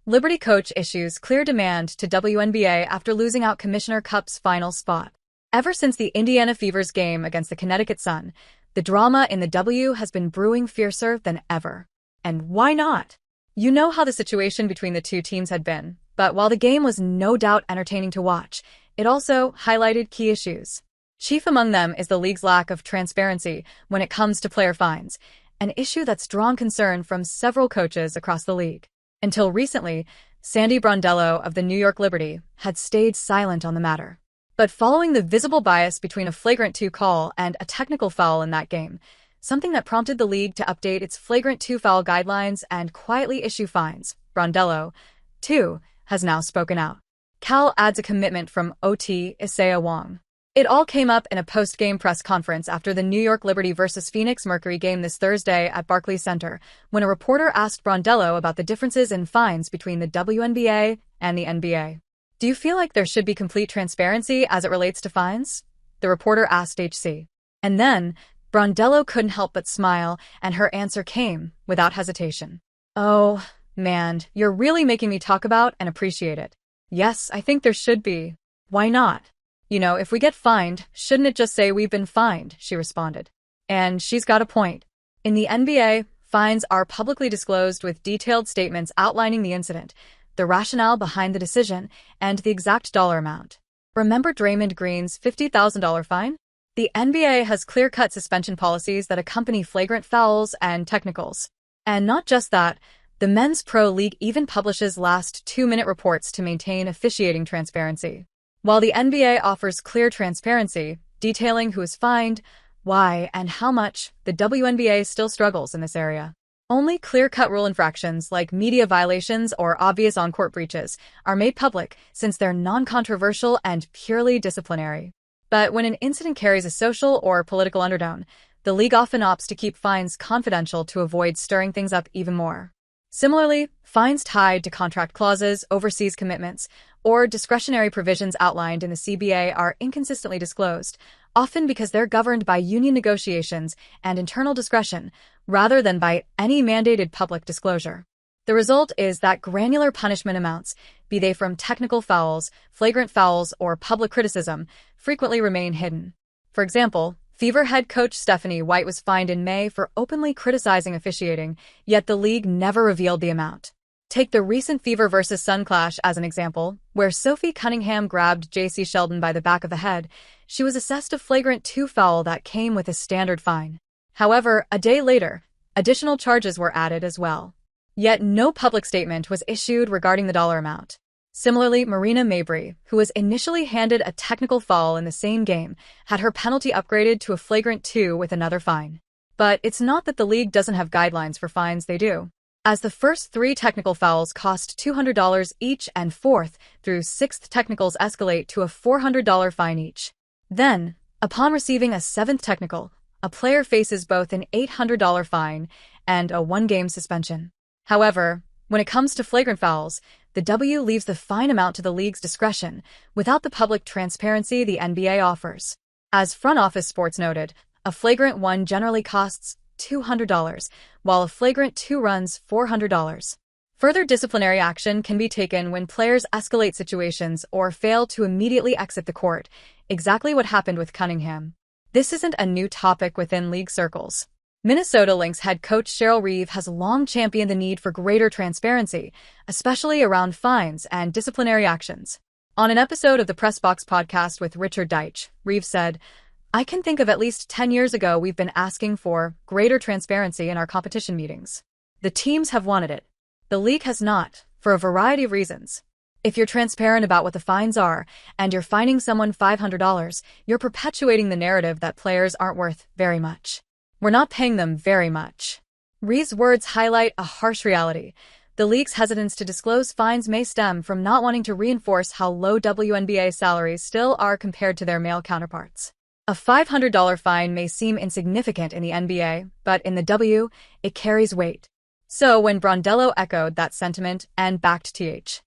Liberty coach issues clear demand to WNBA after losing out Commissioner Cup's final spot. Ever since the Indiana Fever's game against the Connecticut Sun, the drama in the W has been brewing fiercer than ever. And why not? You know how the situation between the two teams had been, but while the game was no doubt entertaining to watch, it also highlighted key issues. Chief among them is the league's lack of transparency when it comes to player fines, an issue that's drawn concern from several coaches across the league. Until recently, Sandy Brondello of the New York Liberty had stayed silent on the matter. But following the visible bias between a flagrant 2 call and a technical foul in that game, something that prompted the league to update its flagrant 2 foul guidelines and quietly issue fines, Brondello, too, has now spoken out. Cal adds a commitment from OT Isaiah Wong. It all came up in a post-game press conference after the New York Liberty versus Phoenix Mercury game this Thursday at Barclays Center, when a reporter asked Brondello about the differences in fines between the WNBA and the NBA. "Do you feel like there should be complete transparency as it relates to fines?" the reporter asked HC. And then, Brondello couldn't help but smile, and her answer came without hesitation. "Oh, man, you're really making me talk about and appreciate it. Yes, I think there should be. Why not? You know, if we get fined, shouldn't it just say we've been fined?" she responded. And she's got a point. In the NBA, fines are publicly disclosed with detailed statements outlining the incident, the rationale behind the decision, and the exact dollar amount. Remember Draymond Green's $50,000 fine? The NBA has clear-cut suspension policies that accompany flagrant fouls and technicals. And not just that, the Men's Pro League even publishes last 2-minute reports to maintain officiating transparency. While the NBA offers clear transparency, detailing who is fined, why, and how much, the WNBA still struggles in this area. Only clear-cut rule infractions like media violations or obvious on-court breaches are made public since they're non-controversial and purely disciplinary. But when an incident carries a social or political undertone, the league often opts to keep fines confidential to avoid stirring things up even more. Similarly, fines tied to contract clauses, overseas commitments, or discretionary provisions outlined in the CBA are inconsistently disclosed, often because they're governed by union negotiations and internal discretion, rather than by any mandated public disclosure. The result is that granular punishment amounts, be they from technical fouls, flagrant fouls, or public criticism, frequently remain hidden. For example, Fever head coach Stephanie White was fined in May for openly criticizing officiating, yet the league never revealed the amount. Take the recent Fever versus Sun clash as an example, where Sophie Cunningham grabbed J.C. Sheldon by the back of the head. She was assessed a flagrant 2 foul that came with a standard fine. However, a day later, additional charges were added as well. Yet no public statement was issued regarding the dollar amount. Similarly, Marina Mabrey, who was initially handed a technical foul in the same game, had her penalty upgraded to a flagrant 2 with another fine. But it's not that the league doesn't have guidelines for fines, they do. As the first 3 technical fouls cost $200 each and 4th through 6th technicals escalate to a $400 fine each. Then, upon receiving a 7th technical, a player faces both an $800 fine and a 1-game suspension. However, when it comes to flagrant fouls, the W leaves the fine amount to the league's discretion, without the public transparency the NBA offers. As Front Office Sports noted, a flagrant 1 generally costs $200, while a flagrant 2 runs $400. Further disciplinary action can be taken when players escalate situations or fail to immediately exit the court, exactly what happened with Cunningham. This isn't a new topic within league circles. Minnesota Lynx head coach Cheryl Reeve has long championed the need for greater transparency, especially around fines and disciplinary actions. On an episode of the Press Box podcast with Richard Deitch, Reeve said, "I can think of at least 10 years ago we've been asking for greater transparency in our competition meetings. The teams have wanted it. The league has not, for a variety of reasons. If you're transparent about what the fines are, and you're fining someone $500, you're perpetuating the narrative that players aren't worth very much. We're not paying them very much." Reeve's words highlight a harsh reality. The league's hesitance to disclose fines may stem from not wanting to reinforce how low WNBA salaries still are compared to their male counterparts. A $500 fine may seem insignificant in the NBA, but in the W, it carries weight. So when Brondello echoed that sentiment and backed TH.